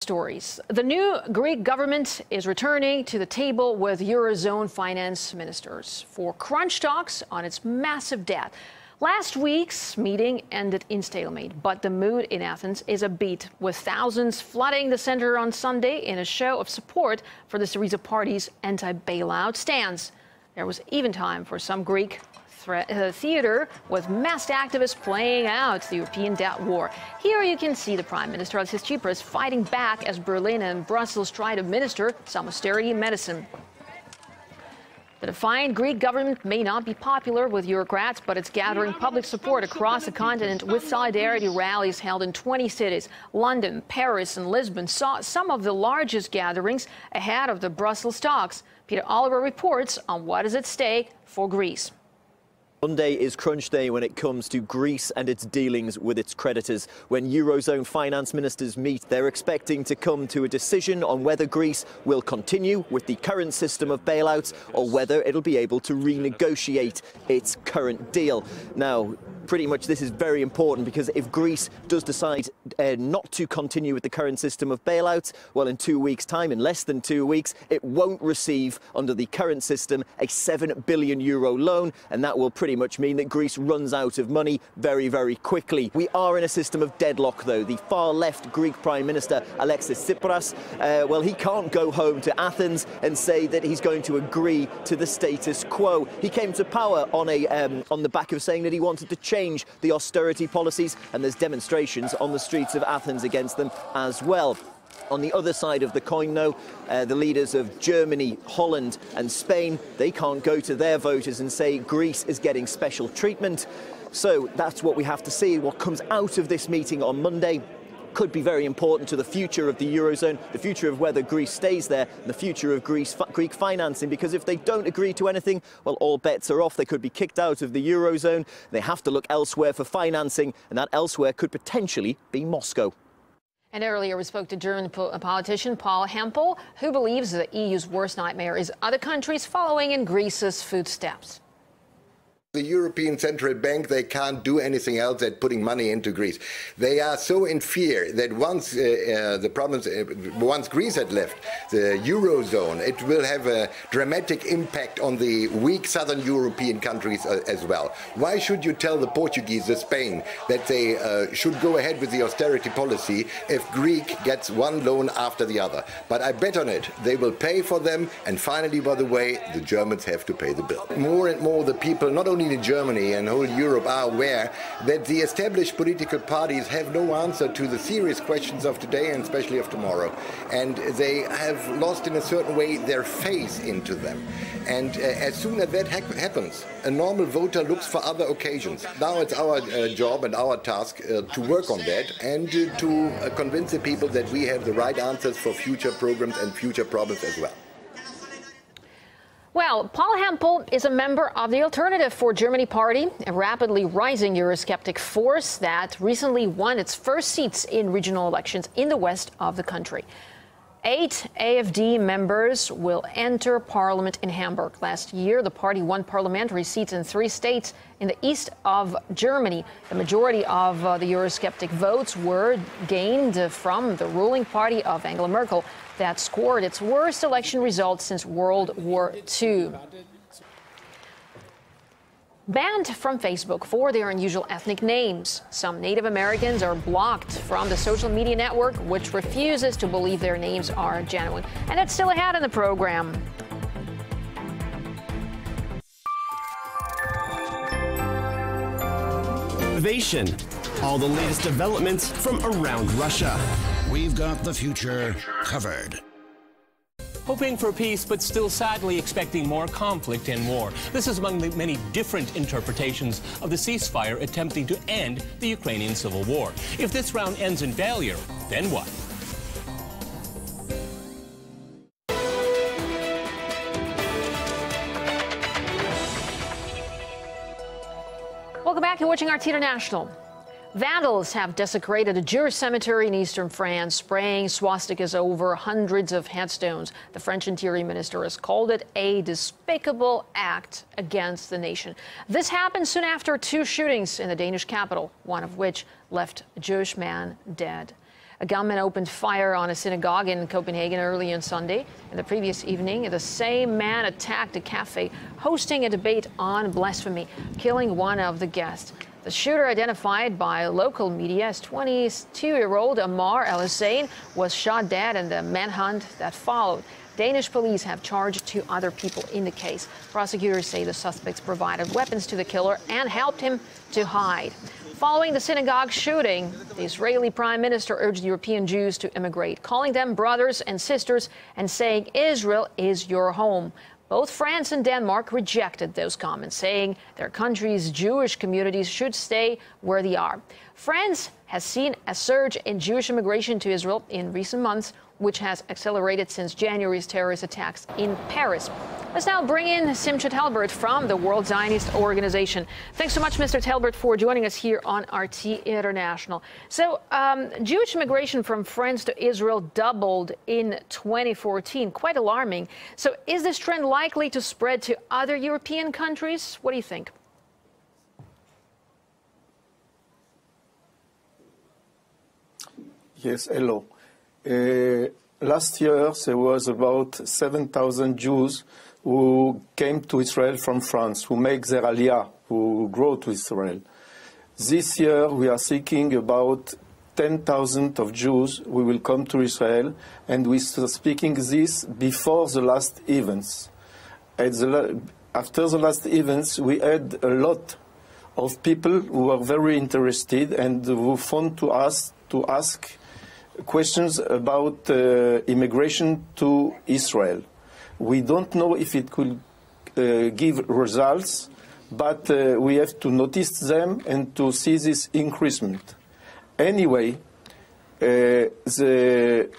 Stories. The new Greek government is returning to the table with Eurozone finance ministers for crunch talks on its massive debt. Last week's meeting ended in stalemate, but the mood in Athens is upbeat, with thousands flooding the center on Sunday in a show of support for the Syriza party's anti-bailout stance. There was even time for some Greek theater, with masked activists playing out the European debt war. Here you can see the Prime Minister Alexis Tsipras fighting back as Berlin and Brussels try to administer some austerity medicine. The defiant Greek government may not be popular with bureaucrats, but it's gathering public support across the continent with solidarity rallies held in 20 cities. London, Paris and Lisbon saw some of the largest gatherings ahead of the Brussels talks. Peter Oliver reports on what is at stake for Greece. Monday is crunch day when it comes to Greece and its dealings with its creditors. When Eurozone finance ministers meet, they're expecting to come to a decision on whether Greece will continue with the current system of bailouts or whether it'll be able to renegotiate its current deal. Now, pretty much this is very important, because if Greece does decide not to continue with the current system of bailouts, well, in 2 weeks' time, in less than 2 weeks, it won't receive, under the current system, a €7 billion loan, and that will pretty much mean that Greece runs out of money very, very quickly. We are in a system of deadlock, though. The far-left Greek Prime Minister, Alexis Tsipras, well, he can't go home to Athens and say that he's going to agree to the status quo. He came to power on the back of saying that he wanted to change the austerity policies, and there's demonstrations on the streets of Athens against them as well. On the other side of the coin, though, the leaders of Germany, Holland and Spain, they can't go to their voters and say Greece is getting special treatment. So that's what we have to see. What comes out of this meeting on Monday could be very important to the future of the Eurozone, the future of whether Greece stays there, and the future of Greek financing, because if they don't agree to anything, well, all bets are off. They could be kicked out of the Eurozone. They have to look elsewhere for financing, and that elsewhere could potentially be Moscow. And earlier we spoke to German politician Paul Hempel, who believes the EU's worst nightmare is other countries following in Greece's footsteps. The European Central Bank, they can't do anything else than putting money into Greece. They are so in fear that once once Greece had left the Eurozone, it will have a dramatic impact on the weak southern European countries as well. Why should you tell the Portuguese, the Spain, that they should go ahead with the austerity policy if Greece gets one loan after the other? But I bet on it, they will pay for them, and finally, by the way, the Germans have to pay the bill. More and more the people, not only in Germany and whole Europe, are aware that the established political parties have no answer to the serious questions of today and especially of tomorrow. And they have lost in a certain way their faith into them. And as soon as that happens, a normal voter looks for other occasions. Now it's our job and our task to work on that and to convince the people that we have the right answers for future programs and future problems as well. Well, Paul Hempel is a member of the Alternative for Germany party, a rapidly rising Eurosceptic force that recently won its first seats in regional elections in the west of the country. 8 AfD members will enter parliament in Hamburg. Last year, the party won parliamentary seats in 3 states in the east of Germany. The majority of the Eurosceptic votes were gained from the ruling party of Angela Merkel, that scored its worst election results since World War II. Banned from Facebook for their unusual ethnic names. Some Native Americans are blocked from the social media network, which refuses to believe their names are genuine. And that's still ahead in the program. Innovation. All the latest developments from around Russia. We've got the future covered. Hoping for peace, but still sadly expecting more conflict and war. This is among the many different interpretations of the ceasefire attempting to end the Ukrainian civil war. If this round ends in failure, then what? Welcome back. You're watching RT International. Vandals have desecrated a Jewish cemetery in eastern France, spraying swastikas over hundreds of headstones. The French Interior Minister has called it a despicable act against the nation. This happened soon after 2 shootings in the Danish capital, one of which left a Jewish man dead. A gunman opened fire on a synagogue in Copenhagen early on Sunday. And the previous evening, the same man attacked a cafe hosting a debate on blasphemy, killing one of the guests. The shooter, identified by local media as 22-year-old Ammar El-Hussein, was shot dead in the manhunt that followed. Danish police have charged 2 other people in the case. Prosecutors say the suspects provided weapons to the killer and helped him to hide. Following the synagogue shooting, the Israeli prime minister urged European Jews to immigrate, calling them brothers and sisters and saying Israel is your home. Both France and Denmark rejected those comments, saying their country's Jewish communities should stay where they are. France has seen a surge in Jewish immigration to Israel in recent months, which has accelerated since January's terrorist attacks in Paris. Let's now bring in Timur Ukraine from the World Zionist Organization. Thanks so much, Mr. Talbert, for joining us here on RT International. So, Jewish immigration from France to Israel doubled in 2014. Quite alarming. So, is this trend likely to spread to other European countries? What do you think? Yes, hello. Last year, there was about 7,000 Jews who came to Israel from France, who make their aliyah, who grow to Israel. This year, we are seeking about 10,000 of Jews who will come to Israel, and we are speaking this before the last events. After the last events, we had a lot of people who were very interested and who phoned to us to ask questions about immigration to Israel. We don't know if it could give results, but we have to notice them and to see this increasement. Anyway, the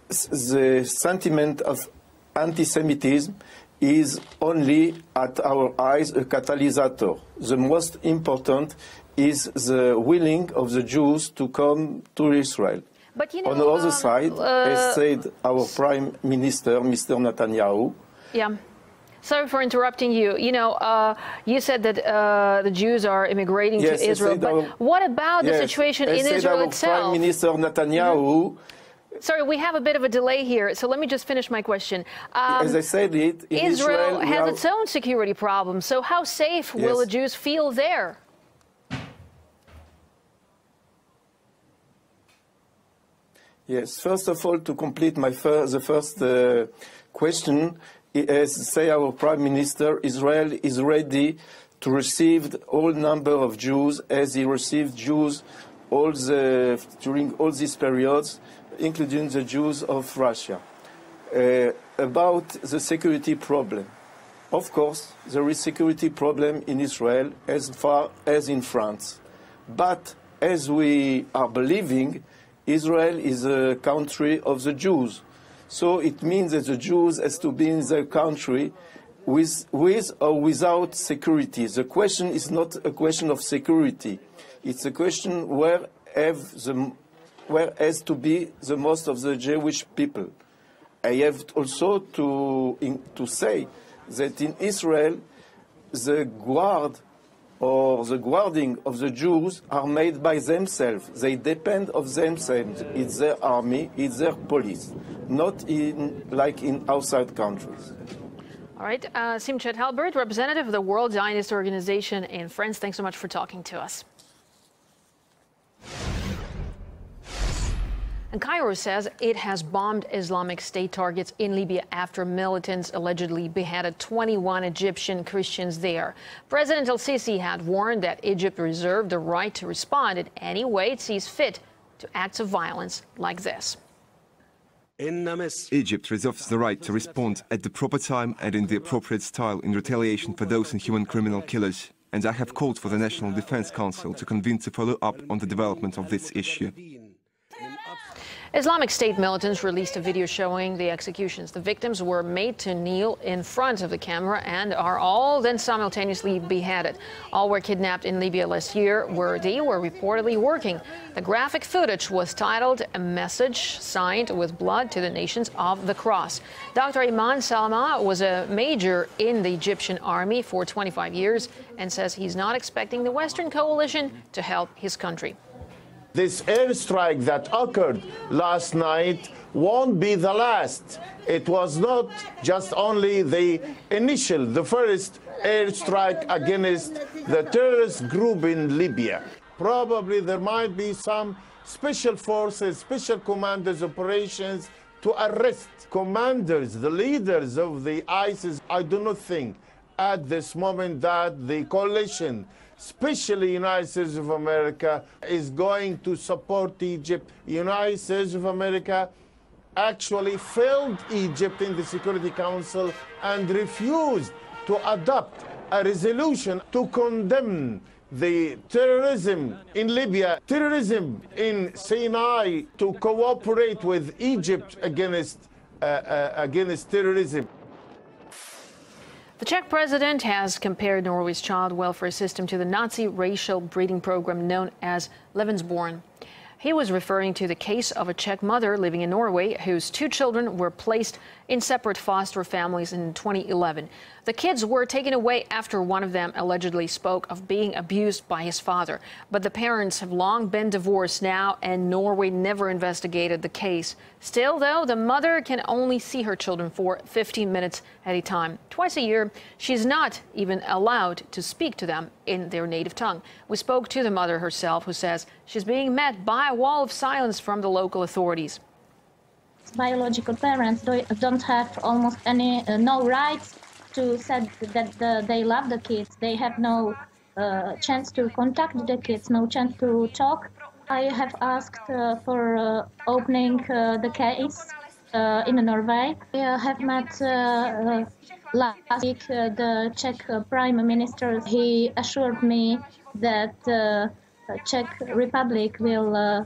sentiment of anti-Semitism is only, at our eyes, a catalyst. The most important is the willing of the Jews to come to Israel. But, you know, on the other side, as said our Prime Minister, Mr. Netanyahu. Yeah. Sorry for interrupting you. You know, you said that the Jews are immigrating to Israel, but what about the situation in Israel itself? Prime Minister Netanyahu. Sorry, we have a bit of a delay here, so let me just finish my question. As I said, Israel has its own security problems, so how safe will the Jews feel there? Yes, first of all, to complete my the first question, as say our Prime Minister, Israel is ready to receive all number of Jews as he received Jews during all these periods, including the Jews of Russia. About the security problem. Of course, there is security problem in Israel as far as in France. But as we are believing, Israel is a country of the Jews. So it means that the Jews has to be in their country with or without security. The question is not a question of security. It's a question where has to be the most of the Jewish people. I have also to say that in Israel, the guard or the guarding of the Jews are made by themselves. They depend on themselves. It's their army, it's their police, not like in outside countries. All right, Timur Ukraine, representative of the World Zionist Organization in France, thanks so much for talking to us. And Cairo says it has bombed Islamic State targets in Libya after militants allegedly beheaded 21 Egyptian Christians there. President El-Sisi had warned that Egypt reserved the right to respond in any way it sees fit to acts of violence like this. Egypt reserves the right to respond at the proper time and in the appropriate style in retaliation for those inhuman criminal killers. And I have called for the National Defense Council to convene to follow up on the development of this issue. Islamic State militants released a video showing the executions. The victims were made to kneel in front of the camera and are all then simultaneously beheaded. All were kidnapped in Libya last year, where they were reportedly working. The graphic footage was titled "A Message Signed with Blood to the Nations of the Cross." Dr. Iman Salama was a major in the Egyptian army for 25 years and says he's not expecting the Western coalition to help his country. This airstrike that occurred last night won't be the last. It was not just only the first airstrike against the terrorist group in Libya. Probably there might be some special forces, special commanders operations to arrest commanders, the leaders of the ISIS. I do not think at this moment that the coalition, especially United States of America, is going to support Egypt. United States of America actually failed Egypt in the Security Council and refused to adopt a resolution to condemn the terrorism in Libya, terrorism in Sinai, to cooperate with Egypt against terrorism. The Czech president has compared Norway's child welfare system to the Nazi racial breeding program known as Lebensborn. He was referring to the case of a Czech mother living in Norway whose 2 children were placed in separate foster families in 2011. The kids were taken away after one of them allegedly spoke of being abused by his father. But the parents have long been divorced now, and Norway never investigated the case. Still, though, the mother can only see her children for 15 minutes at a time. Twice a year, she's not even allowed to speak to them in their native tongue. We spoke to the mother herself, who says she's being met by a wall of silence from the local authorities. Biological parents don't have almost no rights to say that they love the kids. They have no chance to contact the kids, no chance to talk. I have asked for opening the case in Norway. I have met last week the Czech Prime Minister. He assured me that Czech Republic will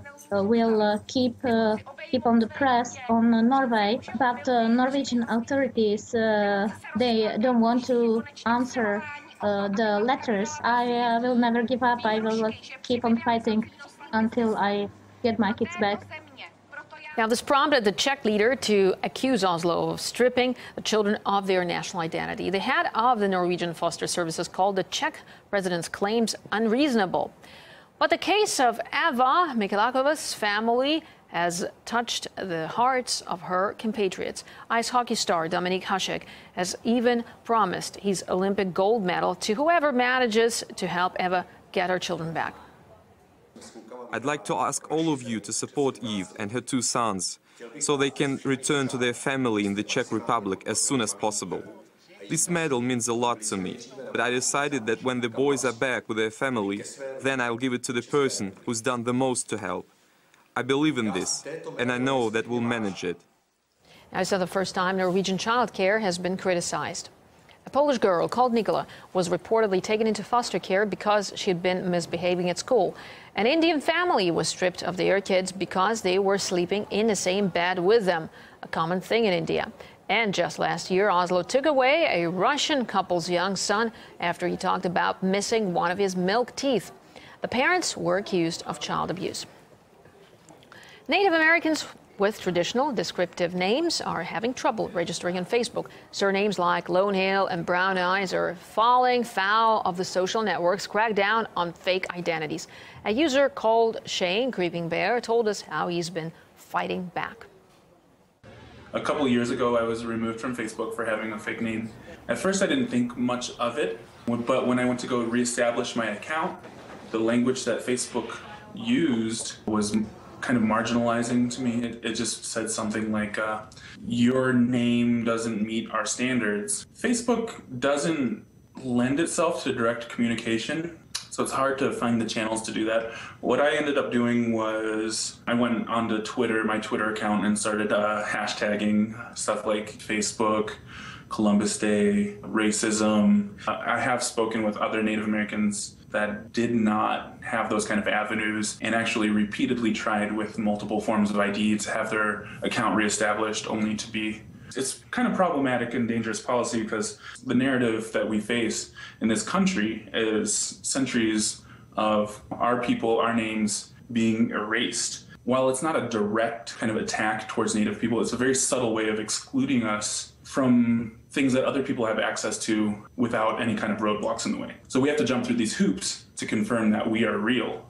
keep on the press on Norway, but Norwegian authorities they don't want to answer the letters. I will never give up. I will keep on fighting until I get my kids back. Now, this prompted the Czech leader to accuse Oslo of stripping the children of their national identity. The head of the Norwegian Foster Services called the Czech president's claims unreasonable. But the case of Eva Mikhailova's family has touched the hearts of her compatriots. Ice hockey star Dominik Hasek has even promised his Olympic gold medal to whoever manages to help Eva get her children back. I'd like to ask all of you to support Eve and her 2 sons so they can return to their family in the Czech Republic as soon as possible. This medal means a lot to me, but I decided that when the boys are back with their family, then I'll give it to the person who's done the most to help. I believe in this, and I know that we'll manage it. Now, it's not the first time Norwegian childcare has been criticized. A Polish girl called Nikola was reportedly taken into foster care because she had been misbehaving at school. An Indian family was stripped of their kids because they were sleeping in the same bed with them, a common thing in India. And just last year, Oslo took away a Russian couple's young son after he talked about missing one of his milk teeth. The parents were accused of child abuse. Native Americans with traditional descriptive names are having trouble registering on Facebook. Surnames like Lone Hill and Brown Eyes are falling foul of the social networks crack down on fake identities. A user called Shane Creeping Bear told us how he's been fighting back. A couple years ago, I was removed from Facebook for having a fake name. At first, I didn't think much of it, but when I went to go reestablish my account, the language that Facebook used was kind of marginalizing to me. It just said something like, your name doesn't meet our standards. Facebook doesn't lend itself to direct communication, so it's hard to find the channels to do that. What I ended up doing was I went onto Twitter, my Twitter account, and started hashtagging stuff like Facebook, Columbus Day, racism. I have spoken with other Native Americans that did not have those kind of avenues and actually repeatedly tried with multiple forms of ID to have their account reestablished, only to be. It's kind of problematic and dangerous policy because the narrative that we face in this country is centuries of our people, our names being erased. While it's not a direct kind of attack towards Native people, it's a very subtle way of excluding us from things that other people have access to without any kind of roadblocks in the way. So we have to jump through these hoops to confirm that we are real.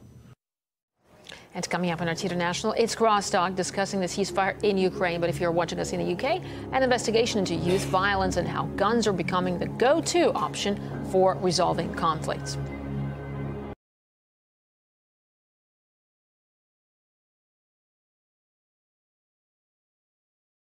And coming up on RT International, it's Crosstalk discussing the ceasefire in Ukraine. But if you're watching us in the UK, an investigation into youth violence and how guns are becoming the go-to option for resolving conflicts.